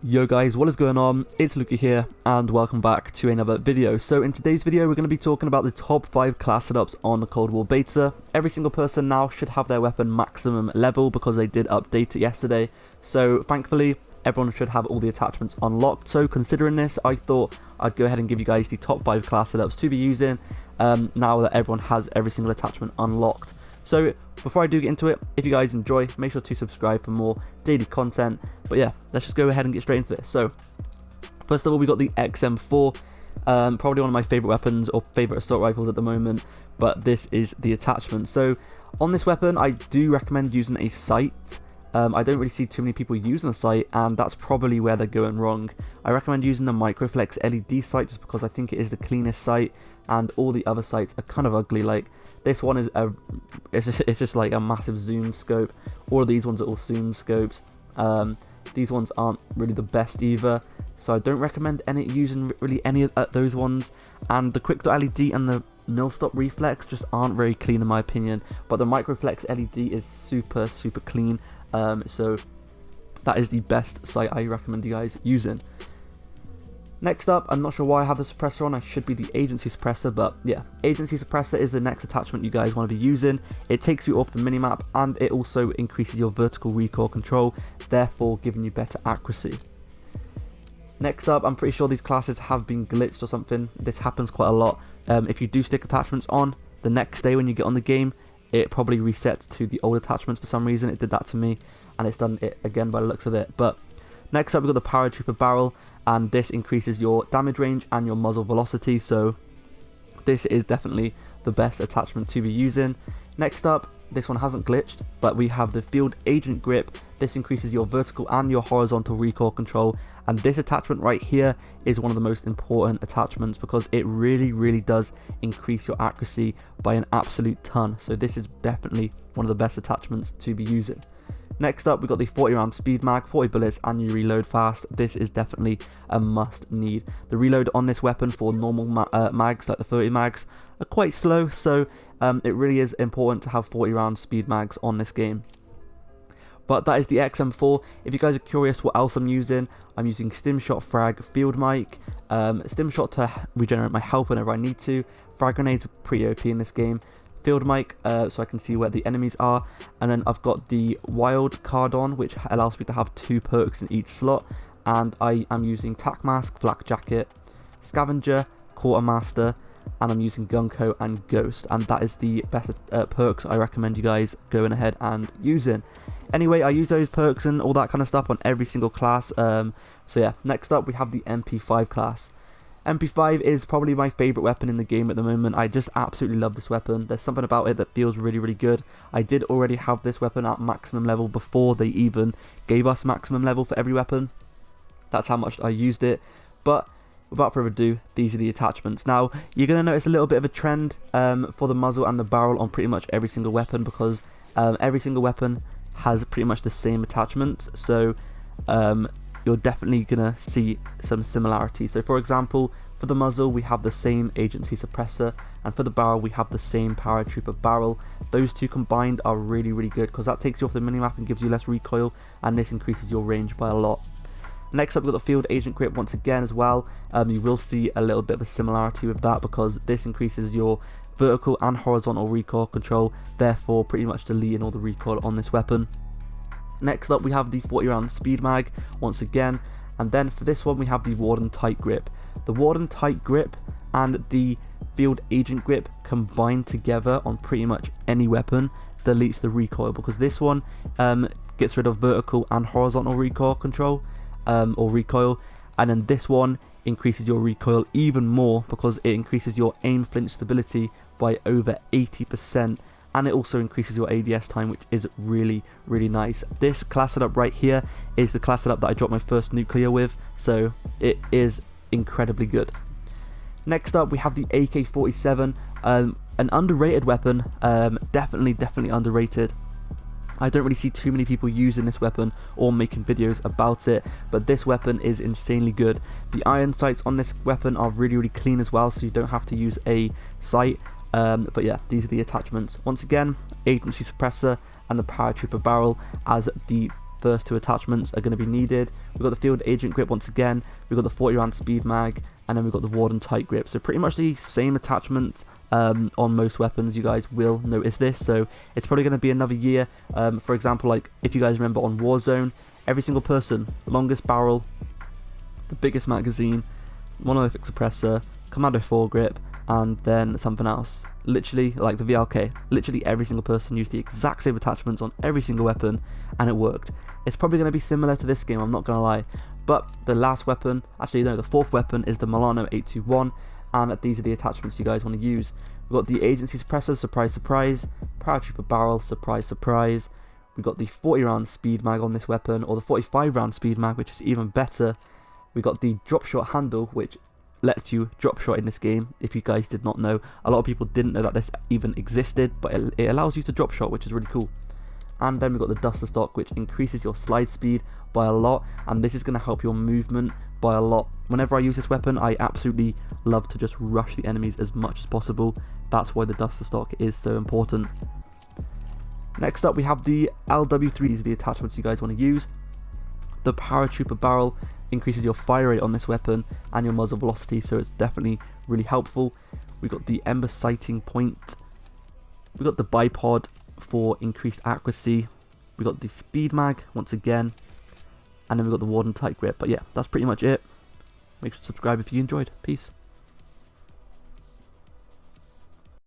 Yo guys, what is going on? It's Luki here and welcome back to another video. So in today's video we're going to be talking about the top 5 class setups on the Cold War beta. Every single person now should have their weapon maximum level because they did update it yesterday. So thankfully everyone should have all the attachments unlocked. So considering this, I thought I'd go ahead and give you guys the top 5 class setups to be using now that everyone has every single attachment unlocked. So before I do get into it, if you guys enjoy, make sure to subscribe for more daily content. But yeah, let's just go ahead and get straight into this. So first of all, we got the XM4, probably one of my favorite weapons or favorite assault rifles at the moment, but this is the attachment. So on this weapon, I do recommend using a sight. I don't really see too many people using a sight, and that's probably where they're going wrong. I recommend using the Microflex LED sight just because I think it is the cleanest sight, and all the other sights are kind of ugly. Like this one is it's just like a massive zoom scope. All of these ones are all zoom scopes. These ones aren't really the best either, so I don't recommend using really any of those ones. And the quick.led and the nil stop reflex just aren't very clean in my opinion, but the Microflex LED is super clean. So that is the best sight I recommend you guys using. Next up, I'm not sure why I have the suppressor on. I should be the agency suppressor, but yeah, agency suppressor is the next attachment you guys want to be using. It takes you off the minimap and it also increases your vertical recoil control, therefore giving you better accuracy. Next up, I'm pretty sure these classes have been glitched or something. This happens quite a lot. If you do stick attachments on, the next day when you get on the game, it probably resets to the old attachments for some reason. It did that to me, and it's done it again by the looks of it. But next up, we've got the paratrooper barrel, and this increases your damage range and your muzzle velocity, so this is definitely the best attachment to be using. Next up, this one hasn't glitched, but we have the field agent grip. This increases your vertical and your horizontal recoil control, and this attachment right here is one of the most important attachments because it really does increase your accuracy by an absolute ton. So this is definitely one of the best attachments to be using. Next up, we've got the 40 round speed mag, 40 bullets, and you reload fast. This is definitely a must need. The reload on this weapon for normal mags, like the 30 mags, are quite slow, so it really is important to have 40 round speed mags on this game. But that is the XM4. If you guys are curious what else I'm using Stim Shot Frag, Field Mic, Stim Shot to regenerate my health whenever I need to. Frag Grenades are pretty OP in this game. Field Mic so I can see where the enemies are, and then I've got the Wild card on, which allows me to have 2 perks in each slot, and I am using Tac Mask, Flak Jacket, Scavenger, Quartermaster, and I'm using Gunko and Ghost, and that is the best perks I recommend you guys going ahead and using. Anyway, I use those perks and all that kind of stuff on every single class. So yeah, next up we have the MP5 class. MP5 is probably my favourite weapon in the game at the moment. I just absolutely love this weapon. There's something about it that feels really good. I did already have this weapon at maximum level before they even gave us maximum level for every weapon. That's how much I used it. But without further ado, these are the attachments. Now, you're going to notice a little bit of a trend for the muzzle and the barrel on pretty much every single weapon, because every single weapon has pretty much the same attachments. So you're definitely gonna see some similarities. So for example, for the muzzle we have the same agency suppressor, and for the barrel we have the same paratrooper barrel. Those two combined are really good because that takes you off the minimap and gives you less recoil, and this increases your range by a lot. Next up, we've got the field agent grip once again as well. You will see a little bit of a similarity with that because this increases your vertical and horizontal recoil control, therefore pretty much deleting all the recoil on this weapon. Next up, we have the 40 round speed mag once again, and then for this one we have the Warden tight grip. The Warden tight grip and the field agent grip combined together on pretty much any weapon deletes the recoil, because this one gets rid of vertical and horizontal recoil control or recoil, and then this one increases your recoil even more because it increases your aim flinch stability by over 80%. And it also increases your ADS time, which is really nice. This class setup right here is the class setup that I dropped my first nuclear with, so it is incredibly good. Next up, we have the AK-47, an underrated weapon, definitely underrated. I don't really see too many people using this weapon or making videos about it, but this weapon is insanely good. The iron sights on this weapon are really clean as well, so you don't have to use a sight. But yeah, these are the attachments. Once again, agency suppressor and the paratrooper barrel as the first two attachments are going to be needed. We've got the field agent grip once again, we've got the 40 round speed mag, and then we've got the warden tight grip. So pretty much the same attachments on most weapons. You guys will notice this, so it's probably going to be another year. For example, like if you guys remember on Warzone, every single person, longest barrel, the biggest magazine, monolithic suppressor, commando foregrip, and then something else. Literally, like the VLK, literally every single person used the exact same attachments on every single weapon, and it worked. It's probably going to be similar to this game, I'm not going to lie. But the last weapon, actually no, the fourth weapon is the Milano 821, and these are the attachments you guys want to use. We've got the agency suppressor, surprise surprise, paratrooper barrel, surprise surprise. We've got the 40 round speed mag on this weapon, or the 45 round speed mag, which is even better. We've got the drop shot handle, which lets you drop shot in this game. If you guys did not know, a lot of people didn't know that this even existed, but it allows you to drop shot, which is really cool. And then we've got the duster stock, which increases your slide speed by a lot, and this is going to help your movement by a lot. Whenever I use this weapon, I absolutely love to just rush the enemies as much as possible. That's why the duster stock is so important. Next up, we have the LW3. These are the attachments you guys want to use. The paratrooper barrel increases your fire rate on this weapon and your muzzle velocity, so it's definitely really helpful. We've got the ember sighting point. We've got the bipod for increased accuracy. We've got the speed mag once again, and then we've got the warden tight grip. But yeah, that's pretty much it. Make sure to subscribe if you enjoyed. Peace.